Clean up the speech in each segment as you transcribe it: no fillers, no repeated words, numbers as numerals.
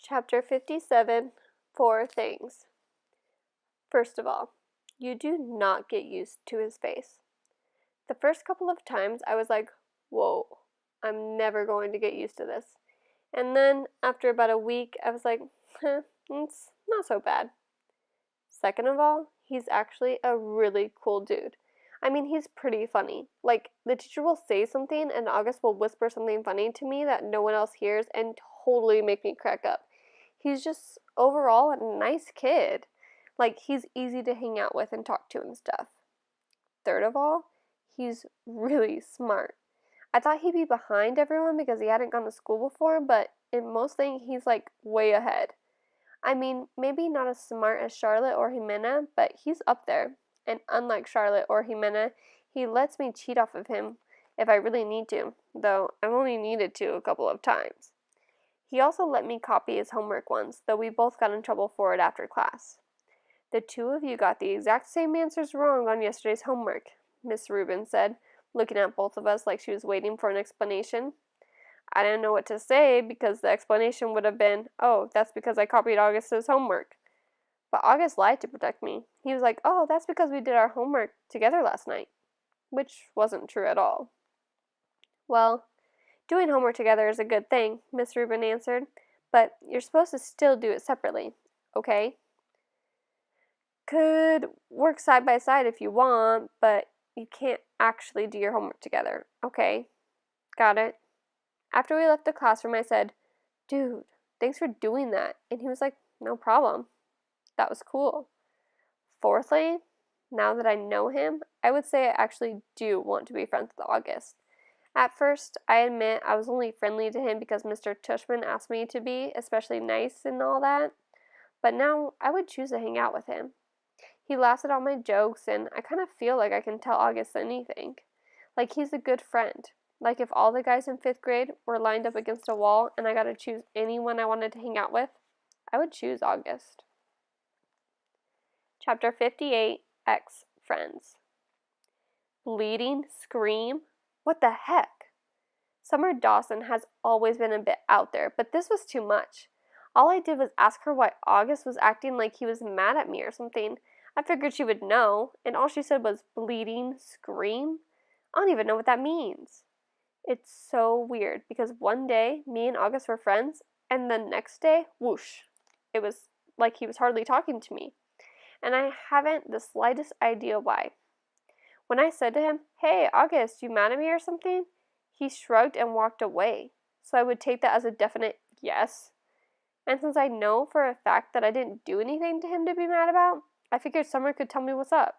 Chapter 57, 4 Things. First of all, you do not get used to his face. The first couple of times I was like, whoa, I'm never going to get used to this. And then after about a week, I was like, it's not so bad. Second of all, he's actually a really cool dude. I mean, he's pretty funny. Like, the teacher will say something and August will whisper something funny to me that no one else hears and totally make me crack up. He's just overall a nice kid. Like, he's easy to hang out with and talk to and stuff. Third of all, he's really smart. I thought he'd be behind everyone because he hadn't gone to school before, but in most things, he's like way ahead. I mean, maybe not as smart as Charlotte or Jimena, but he's up there. And unlike Charlotte or Jimena, he lets me cheat off of him if I really need to, though I've only needed to a couple of times. He also let me copy his homework once, though we both got in trouble for it after class. The two of you got the exact same answers wrong on yesterday's homework, Miss Rubin said, looking at both of us like she was waiting for an explanation. I didn't know what to say because the explanation would have been, oh, that's because I copied August's homework. But August lied to protect me. He was like, oh, that's because we did our homework together last night, which wasn't true at all. Well, doing homework together is a good thing, Miss Rubin answered, but you're supposed to still do it separately, okay? Could work side by side if you want, but you can't actually do your homework together, okay? Got it? After we left the classroom, I said, dude, thanks for doing that. And he was like, no problem. That was cool. Fourthly, now that I know him, I would say I actually do want to be friends with August. At first, I admit I was only friendly to him because Mr. Tushman asked me to be, especially nice and all that. But now I would choose to hang out with him. He laughs at all my jokes, and I kind of feel like I can tell August anything. Like he's a good friend. Like if all the guys in 5th grade were lined up against a wall and I got to choose anyone I wanted to hang out with, I would choose August. Chapter 58, Ex-Friends. Bleeding scream? What the heck? Summer Dawson has always been a bit out there, but this was too much. All I did was ask her why August was acting like he was mad at me or something. I figured she would know, and all she said was bleeding scream? I don't even know what that means. It's so weird because one day me and August were friends, and the next day, whoosh, it was like he was hardly talking to me. And I haven't the slightest idea why. When I said to him, hey, August, you mad at me or something? He shrugged and walked away. So I would take that as a definite yes. And since I know for a fact that I didn't do anything to him to be mad about, I figured Summer could tell me what's up.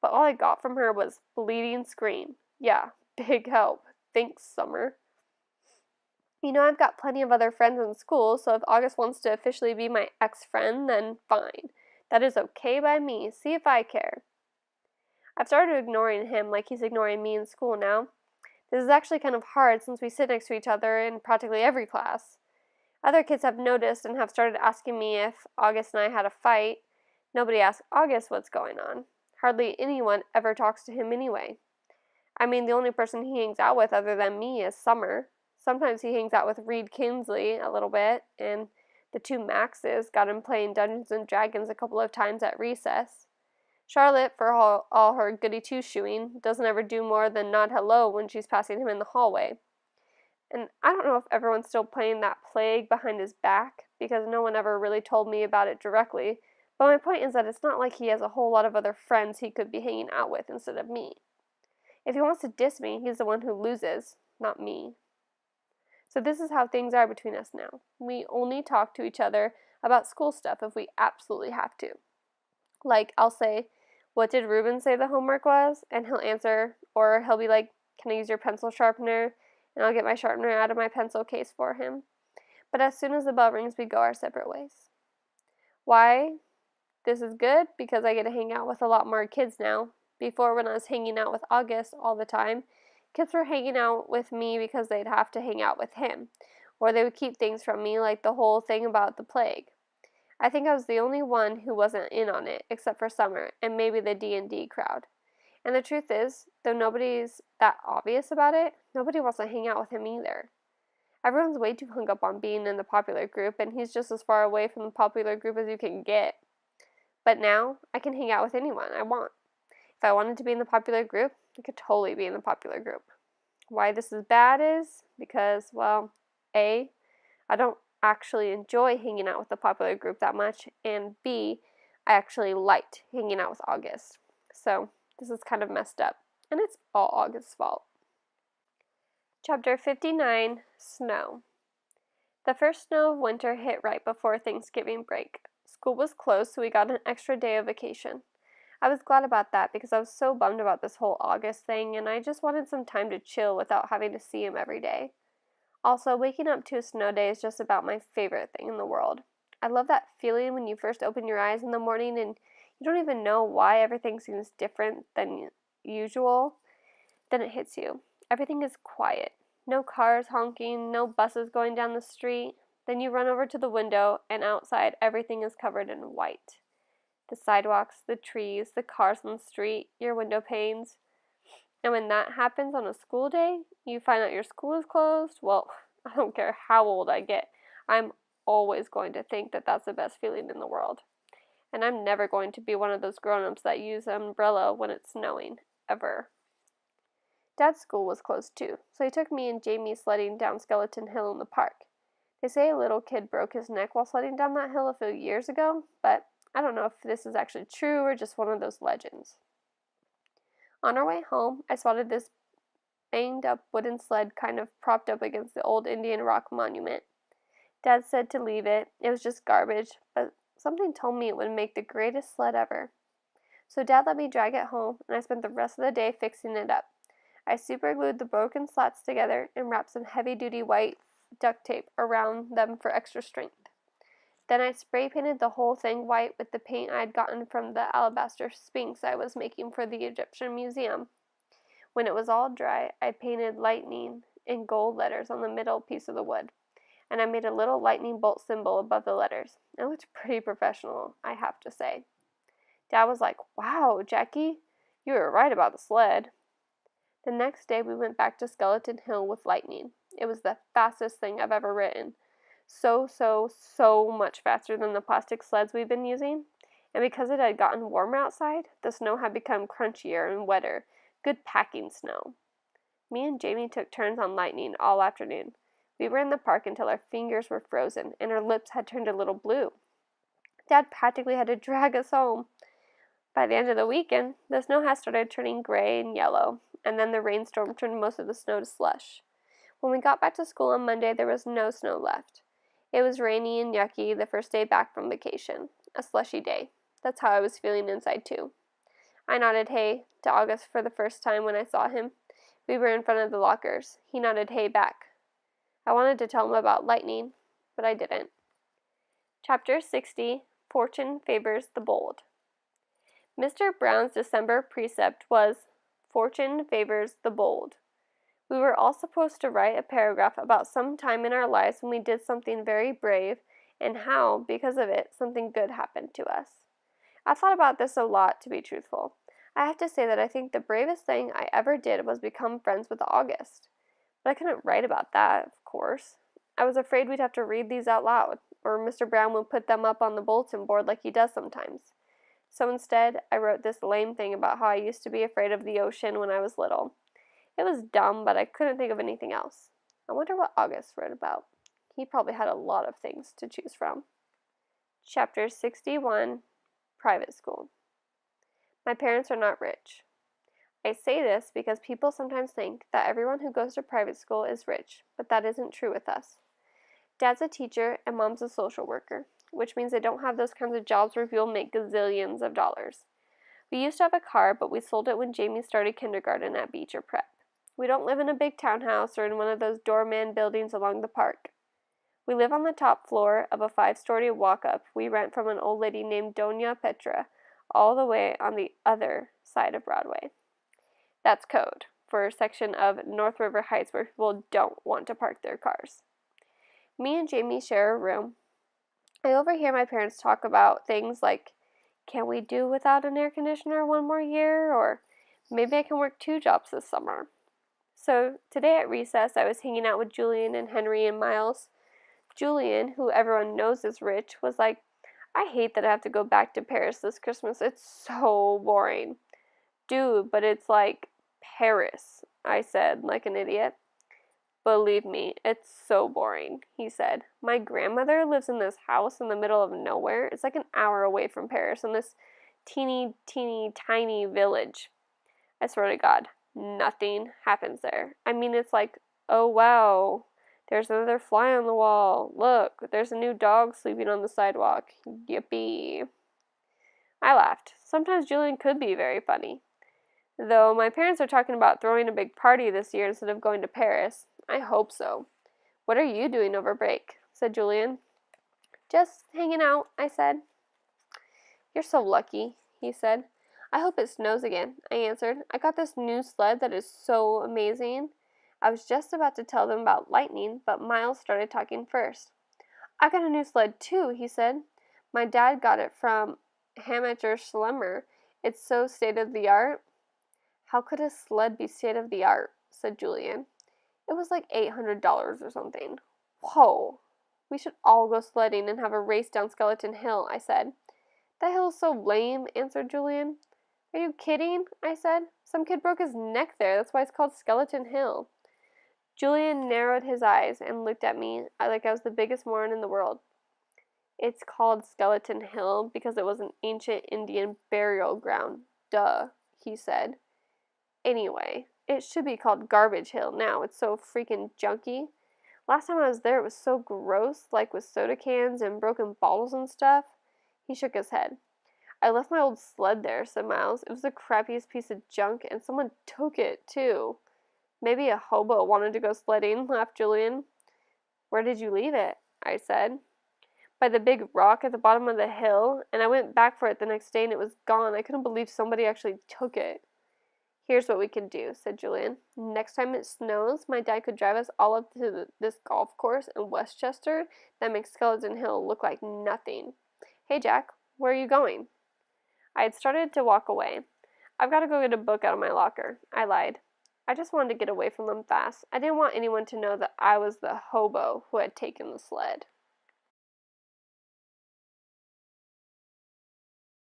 But all I got from her was bleeding scream. Yeah, big help. Thanks, Summer. You know, I've got plenty of other friends in school, so if August wants to officially be my ex-friend, then fine. That is okay by me. See if I care. I've started ignoring him like he's ignoring me in school now. This is actually kind of hard since we sit next to each other in practically every class. Other kids have noticed and have started asking me if August and I had a fight. Nobody asks August what's going on. Hardly anyone ever talks to him anyway. I mean, the only person he hangs out with other than me is Summer. Sometimes he hangs out with Reed Kinsley a little bit, and the two Maxes got him playing Dungeons and Dragons a couple of times at recess. Charlotte, for all her goody two-shoeing, doesn't ever do more than nod hello when she's passing him in the hallway. And I don't know if everyone's still playing that plague behind his back, because no one ever really told me about it directly, but my point is that it's not like he has a whole lot of other friends he could be hanging out with instead of me. If he wants to diss me, he's the one who loses, not me. So this is how things are between us now. We only talk to each other about school stuff if we absolutely have to. Like, I'll say, what did Ruben say the homework was? And he'll answer, or he'll be like, can I use your pencil sharpener? And I'll get my sharpener out of my pencil case for him. But as soon as the bell rings, we go our separate ways. Why? This is good because I get to hang out with a lot more kids now. Before, when I was hanging out with August all the time, kids were hanging out with me because they'd have to hang out with him, or they would keep things from me, like the whole thing about the plague. I think I was the only one who wasn't in on it, except for Summer, and maybe the D&D crowd. And the truth is, though nobody's that obvious about it, nobody wants to hang out with him either. Everyone's way too hung up on being in the popular group, and he's just as far away from the popular group as you can get. But now, I can hang out with anyone I want. If I wanted to be in the popular group, I could totally be in the popular group. Why this is bad is because, well, A, I don't actually enjoy hanging out with the popular group that much, and B, I actually liked hanging out with August. So, this is kind of messed up, and it's all August's fault. Chapter 59, Snow. The first snow of winter hit right before Thanksgiving break. School was closed, so we got an extra day of vacation. I was glad about that because I was so bummed about this whole August thing, and I just wanted some time to chill without having to see him every day. Also, waking up to a snow day is just about my favorite thing in the world. I love that feeling when you first open your eyes in the morning and you don't even know why everything seems different than usual. Then it hits you. Everything is quiet. No cars honking, no buses going down the street. Then you run over to the window, and outside everything is covered in white. The sidewalks, the trees, the cars on the street, your window panes. And when that happens on a school day, you find out your school is closed. Well, I don't care how old I get. I'm always going to think that that's the best feeling in the world. And I'm never going to be one of those grown-ups that use an umbrella when it's snowing, ever. Dad's school was closed too, so he took me and Jamie sledding down Skeleton Hill in the park. They say a little kid broke his neck while sledding down that hill a few years ago, but I don't know if this is actually true or just one of those legends. On our way home, I spotted this banged up wooden sled kind of propped up against the old Indian rock monument. Dad said to leave it. It was just garbage, but something told me it would make the greatest sled ever. So Dad let me drag it home, and I spent the rest of the day fixing it up. I superglued the broken slats together and wrapped some heavy-duty white duct tape around them for extra strength. Then I spray painted the whole thing white with the paint I had gotten from the alabaster sphinx I was making for the Egyptian Museum. When it was all dry, I painted lightning in gold letters on the middle piece of the wood, and I made a little lightning bolt symbol above the letters. It looked pretty professional, I have to say. Dad was like, "Wow, Jackie, you were right about the sled." The next day we went back to Skeleton Hill with Lightning. It was the fastest thing I've ever ridden. So much faster than the plastic sleds we've been using. And because it had gotten warmer outside, the snow had become crunchier and wetter. Good packing snow. Me and Jamie took turns on Lightning all afternoon. We were in the park until our fingers were frozen and our lips had turned a little blue. Dad practically had to drag us home. By the end of the weekend, the snow had started turning gray and yellow, and then the rainstorm turned most of the snow to slush. When we got back to school on Monday, there was no snow left. It was rainy and yucky the first day back from vacation. A slushy day. That's how I was feeling inside, too. I nodded hey to August for the first time when I saw him. We were in front of the lockers. He nodded hey back. I wanted to tell him about Lightning, but I didn't. Chapter 60, Fortune Favors the Bold. Mr. Brown's December precept was, "Fortune favors the bold." We were all supposed to write a paragraph about some time in our lives when we did something very brave and how, because of it, something good happened to us. I thought about this a lot, to be truthful. I have to say that I think the bravest thing I ever did was become friends with August. But I couldn't write about that, of course. I was afraid we'd have to read these out loud, or Mr. Brown would put them up on the bulletin board like he does sometimes. So instead, I wrote this lame thing about how I used to be afraid of the ocean when I was little. It was dumb, but I couldn't think of anything else. I wonder what August wrote about. He probably had a lot of things to choose from. Chapter 61, Private School. My parents are not rich. I say this because people sometimes think that everyone who goes to private school is rich, but that isn't true with us. Dad's a teacher and Mom's a social worker, which means they don't have those kinds of jobs where people make gazillions of dollars. We used to have a car, but we sold it when Jamie started kindergarten at Beecher Prep. We don't live in a big townhouse or in one of those doorman buildings along the park. We live on the top floor of a 5-story walk-up we rent from an old lady named Doña Petra, all the way on the other side of Broadway. That's code for a section of North River Heights where people don't want to park their cars. Me and Jamie share a room. I overhear my parents talk about things like, can we do without an air conditioner one more year? Or maybe I can work 2 jobs this summer. So today at recess, I was hanging out with Julian and Henry and Miles. Julian, who everyone knows is rich, was like, I hate that I have to go back to Paris this Christmas. It's so boring. Dude, but it's like Paris, I said, like an idiot. Believe me, it's so boring, he said. My grandmother lives in this house in the middle of nowhere. It's like an hour away from Paris in this teeny, tiny village. I swear to God, nothing happens there. I mean, it's like, oh wow, there's another fly on the wall. Look, there's a new dog sleeping on the sidewalk. Yippee. I laughed. Sometimes Julian could be very funny. Though my parents are talking about throwing a big party this year instead of going to Paris. I hope so. What are you doing over break? Said Julian. Just hanging out, I said. You're so lucky, he said. I hope it snows again, I answered. I got this new sled that is so amazing. I was just about to tell them about lightning, but Miles started talking first. I got a new sled too, he said. My dad got it from Hammacher Schlemmer. It's so state-of-the-art. How could a sled be state-of-the-art? Said Julian. It was like $800 or something. Whoa. We should all go sledding and have a race down Skeleton Hill, I said. That hill is so lame, answered Julian. Are you kidding? I said. Some kid broke his neck there. That's why it's called Skeleton Hill. Julian narrowed his eyes and looked at me like I was the biggest moron in the world. It's called Skeleton Hill because it was an ancient Indian burial ground. Duh, he said. Anyway, it should be called Garbage Hill now. It's so freaking junky. Last time I was there, it was so gross, like with soda cans and broken bottles and stuff. He shook his head. I left my old sled there, said Miles. It was the crappiest piece of junk, and someone took it, too. Maybe a hobo wanted to go sledding, laughed Julian. Where did you leave it? I said. By the big rock at the bottom of the hill, and I went back for it the next day and it was gone. I couldn't believe somebody actually took it. Here's what we can do, said Julian. Next time it snows, my dad could drive us all up to this golf course in Westchester that makes Skeleton Hill look like nothing. Hey, Jack, where are you going? I had started to walk away. I've got to go get a book out of my locker, I lied. I just wanted to get away from them fast. I didn't want anyone to know that I was the hobo who had taken the sled.